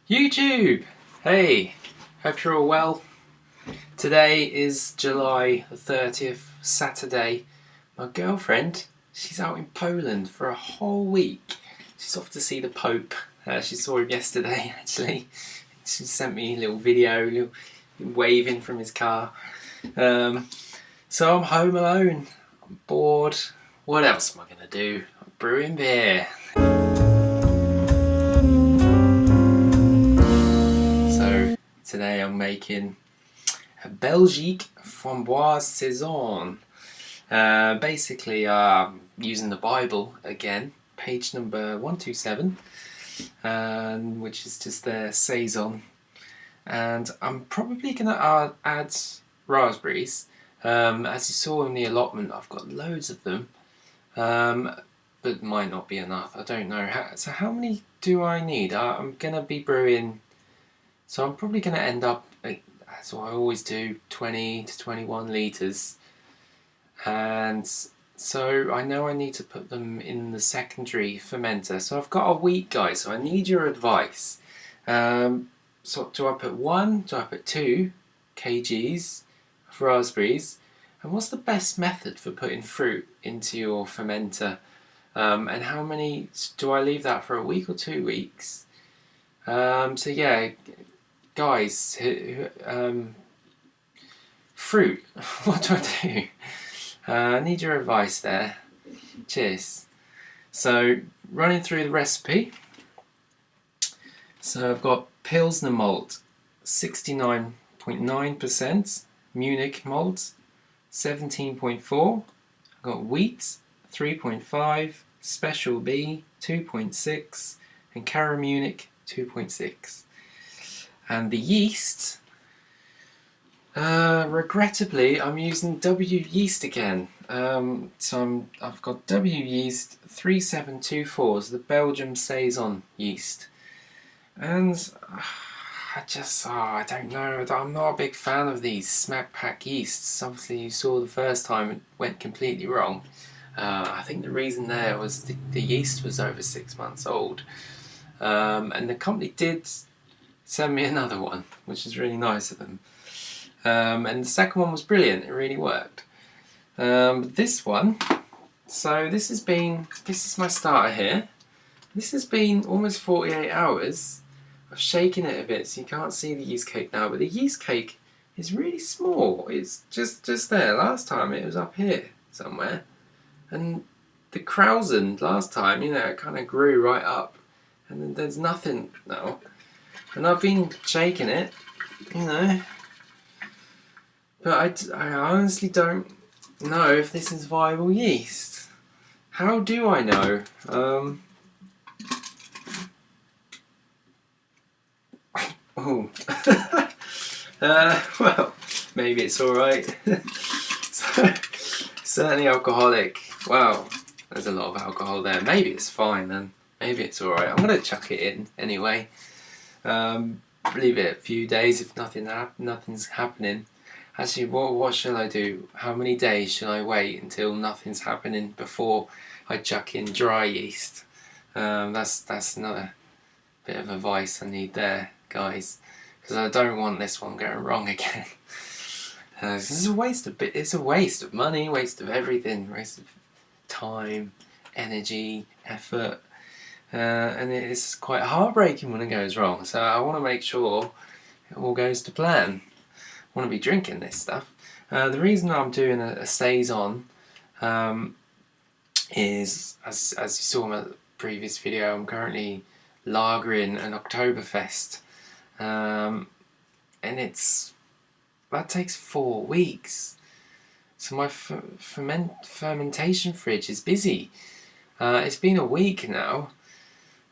YouTube! Hey, hope you're all well. Today is July the 30th, Saturday. My girlfriend, she's out in Poland for a whole week. She's off to see the Pope. She saw him yesterday, actually. She sent me a little video, waving from his car. So I'm home alone. I'm bored. What else am I going to do? I'm brewing beer. Today I'm making a Belgique Framboise Saison. Basically, using the Bible again, page number 127, which is just their Saison. And I'm probably going to add raspberries. As you saw in the allotment, I've got loads of them, but might not be enough. I don't know. So how many do I need? I'm going to be brewing. So I'm probably going to end up, as I always do, 20 to 21 litres. And so I know I need to put them in the secondary fermenter. So I've got a week, guys, so I need your advice. So do I put 1, do I put 2 kgs of raspberries? And what's the best method for putting fruit into your fermenter? And how many, do I leave that for a week or 2 weeks? So yeah. Guys, fruit, what do I do? I need your advice there. Cheers. So, running through the recipe. So I've got Pilsner malt, 69.9%, Munich malt, 17.4%, I've got wheat, 3.5%, Special B, 2.6%, and Caramunich, 2.6%. And the yeast, regrettably, I'm using Wyeast again. So I've got Wyeast 3724, it's the Belgian Saison yeast. And I don't know, I'm not a big fan of these smack pack yeasts. Obviously you saw the first time it went completely wrong. I think the reason there was the yeast was over 6 months old. And the company did send me another one, which is really nice of them. And the second one was brilliant, it really worked. This one, so this is my starter here. This has been almost 48 hours. I've shaken it a bit so you can't see the yeast cake now, but the yeast cake is really small. It's just there. Last time it was up here somewhere. And the Krausen last time, it kind of grew right up. And then there's nothing now. And I've been shaking it, but I honestly don't know if this is viable yeast. How do I know? Well, maybe it's alright. Certainly alcoholic. Wow, there's a lot of alcohol there. Maybe it's fine then. Maybe it's alright. I'm going to chuck it in anyway. Leave it a few days if nothing's happening. Actually, what shall I do? How many days shall I wait until nothing's happening before I chuck in dry yeast? That's another bit of advice I need there, guys, because I don't want this one going wrong again. This is a waste of it's a waste of money, waste of everything, waste of time, energy, effort. And it's quite heartbreaking when it goes wrong, so I want to make sure it all goes to plan. I want to be drinking this stuff. The reason I'm doing a Saison is, as you saw in my previous video, I'm currently lagering an Oktoberfest, and that takes 4 weeks. So my fermentation fridge is busy. It's been a week now.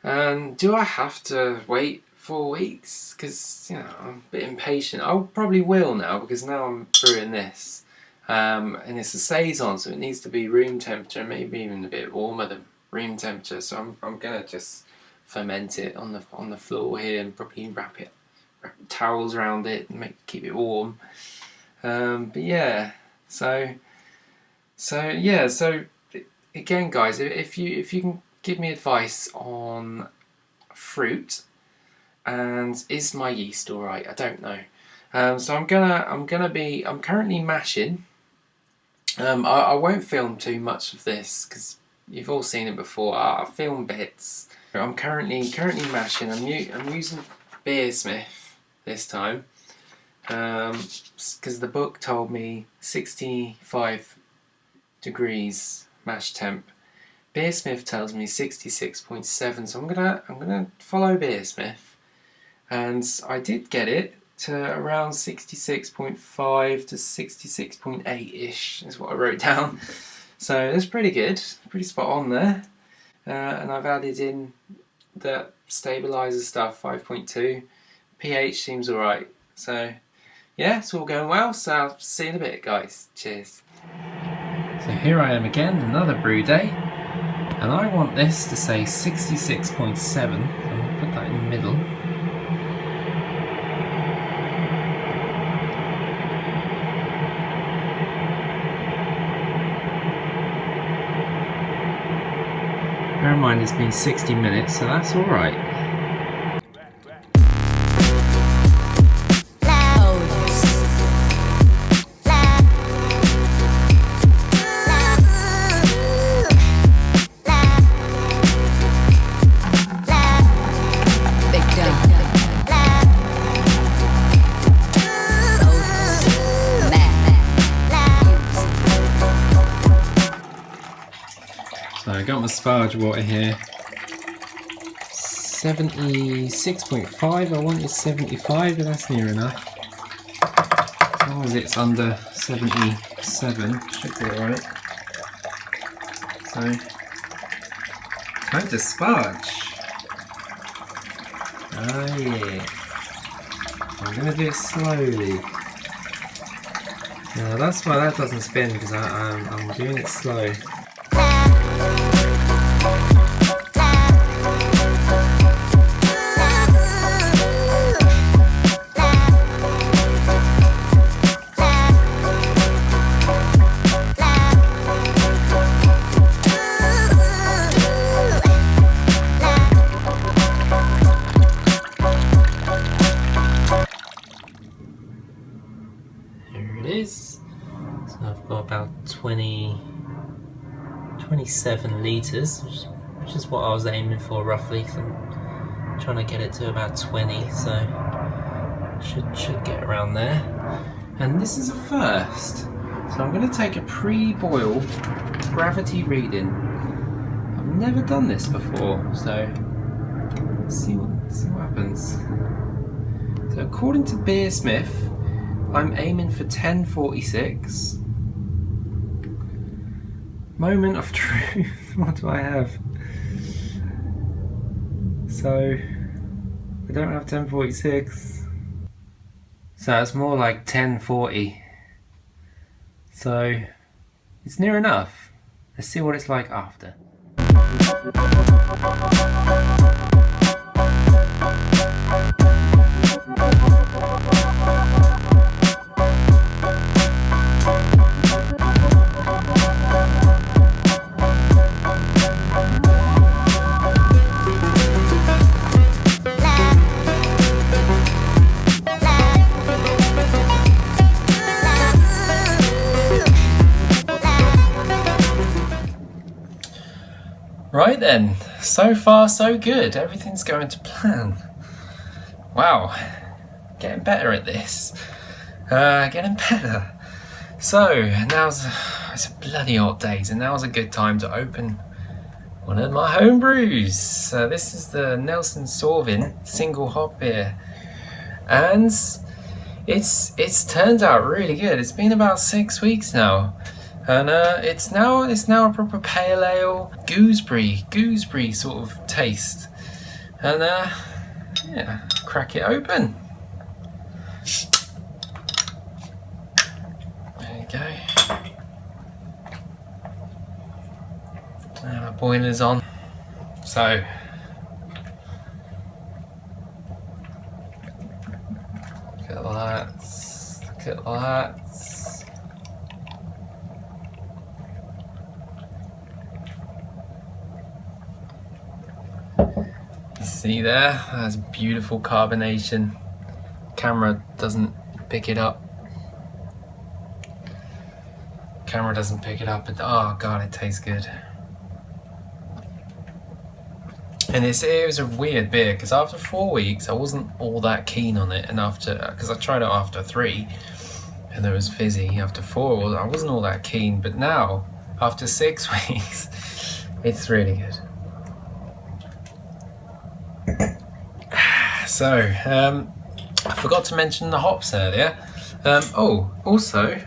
Do I have to wait 4 weeks? Because, I'm a bit impatient. I probably will now, because now I'm brewing this. And it's a Saison, so it needs to be room temperature, maybe even a bit warmer than room temperature. So I'm going to just ferment it on the floor here and probably wrap towels around it and keep it warm. But yeah, so again, guys, if you can give me advice on fruit, And is my yeast all right? I don't know. So I'm currently mashing. I won't film too much of this because you've all seen it before. I'll film bits. I'm currently mashing. I'm using Beersmith this time because the book told me 65 degrees mash temp. Beersmith tells me 66.7, so I'm gonna follow Beersmith, and I did get it to around 66.5 to 66.8 ish is what I wrote down. So that's pretty good, pretty spot on there. And I've added in the stabilizer stuff, 5.2. pH seems alright. So yeah, it's all going well. So I'll see you in a bit, guys. Cheers. So here I am again, another brew day. And I want this to say 66.7. So I'm going to put that in the middle. Bear in mind it's been 60 minutes, so that's alright. So I got my sparge water here. 76.5, I wanted 75, but that's near enough. As long as it's under 77, should be alright. So, time to sparge. Oh yeah. I'm going to do it slowly. Now that's why that doesn't spin, because I'm doing it slow. So I've got about 27 litres, which is what I was aiming for roughly. So I'm trying to get it to about 20, so should get around there. And this is a first, so I'm going to take a pre-boil gravity reading. I've never done this before, so let's see what happens. So according to Beersmith, I'm aiming for 1046. Moment of truth. What do I have? So I don't have 1046. So it's more like 1040. So it's near enough. Let's see what it's like after. Right then, so far so good, everything's going to plan. Wow, getting better at this, getting better. So, it's a bloody hot day, and now's a good time to open one of my home brews. So this is the Nelson Sauvin single hop beer, and it's turned out really good. It's been about 6 weeks now. And it's now a proper pale ale, gooseberry sort of taste. And yeah, crack it open. There you go. Now the boiler's on. So look at that. Look at that. See there, that's beautiful carbonation. Camera doesn't pick it up. Camera doesn't pick it up, but oh god, it tastes good. And it was a weird beer because after 4 weeks I wasn't all that keen on it, and because I tried it after 3 and it was fizzy. After 4 I wasn't all that keen, but now after 6 weeks it's really good. So I forgot to mention the hops earlier. Also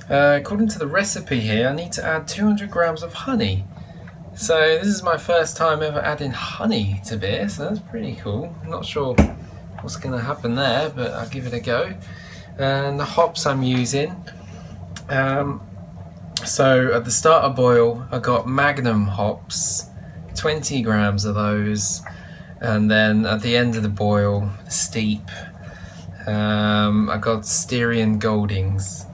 according to the recipe here, I need to add 200 grams of honey. So this is my first time ever adding honey to beer, so that's pretty cool. I'm not sure what's going to happen there, but I'll give it a go. And the hops I'm using, so at the start of boil I got Magnum hops, 20 grams of those, and then at the end of the boil, steep, I got Styrian Goldings.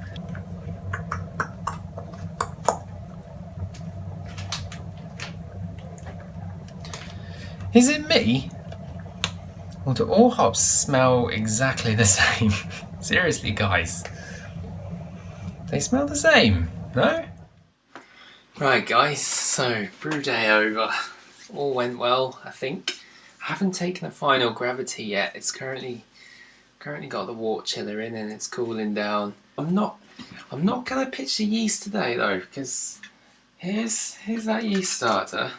Is it me? Or do all hops smell exactly the same? Seriously, guys. They smell the same, no? Right, guys, so brew day over. All went well, I think. I haven't taken a final gravity yet. It's currently got the wort chiller in and it's cooling down. I'm not gonna pitch the yeast today though, because here's that yeast starter.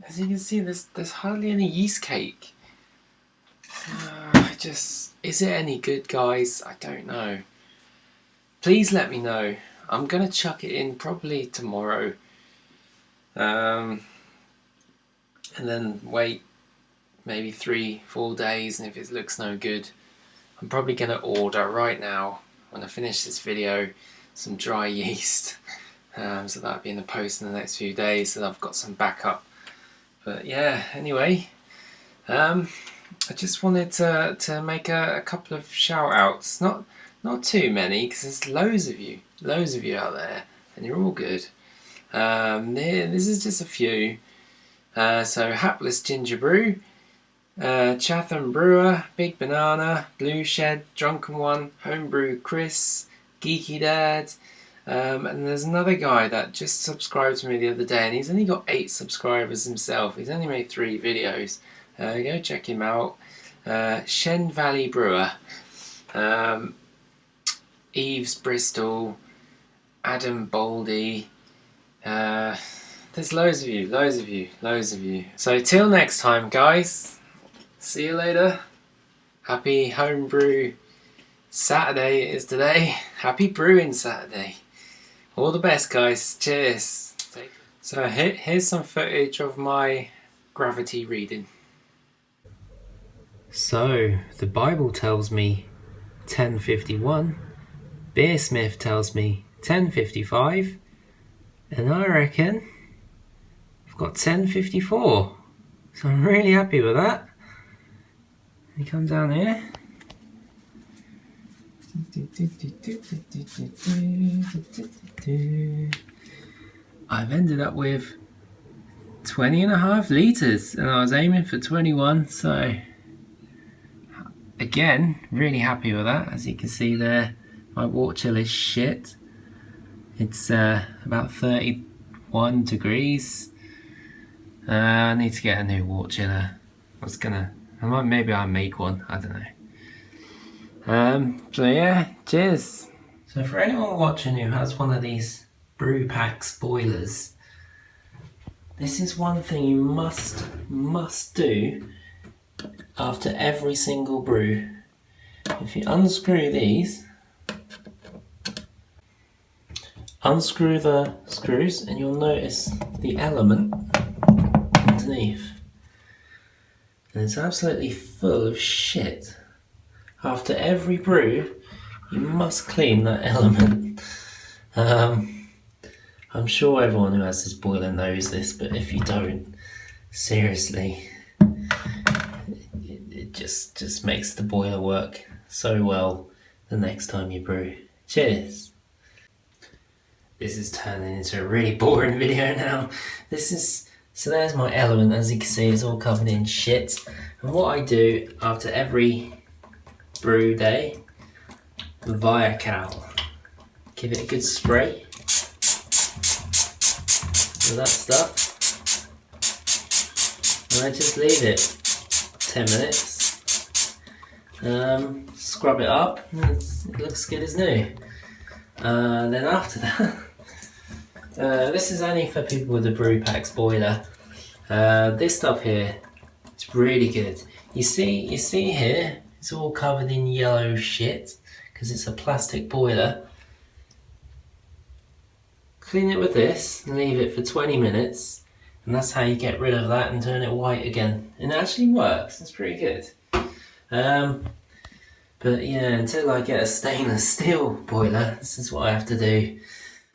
As you can see, there's hardly any yeast cake. Is it any good, guys? I don't know. Please let me know. I'm gonna chuck it in probably tomorrow, and then wait maybe 3-4 days, and if it looks no good, I'm probably gonna order right now when I finish this video some dry yeast. So that'll be in the post in the next few days, so I've got some backup. But yeah, anyway, I just wanted to make a couple of shout outs. Not too many, because there's loads of you out there, and you're all good. This is just a few. So Hapless Ginger Brew, Chatham Brewer, Big Banana, Blue Shed, Drunken One, Homebrew Chris, Geeky Dad. And there's another guy that just subscribed to me the other day, and he's only got 8 subscribers himself. He's only made 3 videos. Go check him out. Shen Valley Brewer, Eves Bristol, Adam Boldy. There's loads of you. So till next time, guys. See you later. Happy Homebrew Saturday is today. Happy Brewing Saturday. All the best, guys. Cheers. So here's some footage of my gravity reading. So the Bible tells me 10:51, Beersmith tells me 10:55, and I reckon I've got 10:54. So I'm really happy with that. You come down here. I've ended up with 20.5 litres, and I was aiming for 21, so again, really happy with that. As you can see there, my wort chill is shit. It's about 31 degrees. I need to get a new wort chiller. Maybe I'll make one, I don't know. So yeah, cheers. So for anyone watching who has one of these brew packs boilers, this is one thing you must do after every single brew. If you unscrew these, unscrew the screws, and you'll notice the element underneath. And it's absolutely full of shit. After every brew, you must clean that element. I'm sure everyone who has this boiler knows this, but if you don't, seriously, it just makes the boiler work so well the next time you brew. Cheers. this is turning into a really boring video now. So there's my element, as you can see, it's all covered in shit. And what I do after every brew day, via cowl, give it a good spray with that stuff. And I just leave it 10 minutes. Scrub it up, and it looks good as new. Then after that, this is only for people with a Brew Packs boiler. This stuff here, it's really good. You see here, it's all covered in yellow shit because it's a plastic boiler. Clean it with this and leave it for 20 minutes, and that's how you get rid of that and turn it white again. And it actually works, it's pretty good. But yeah, until I get a stainless steel boiler, this is what I have to do.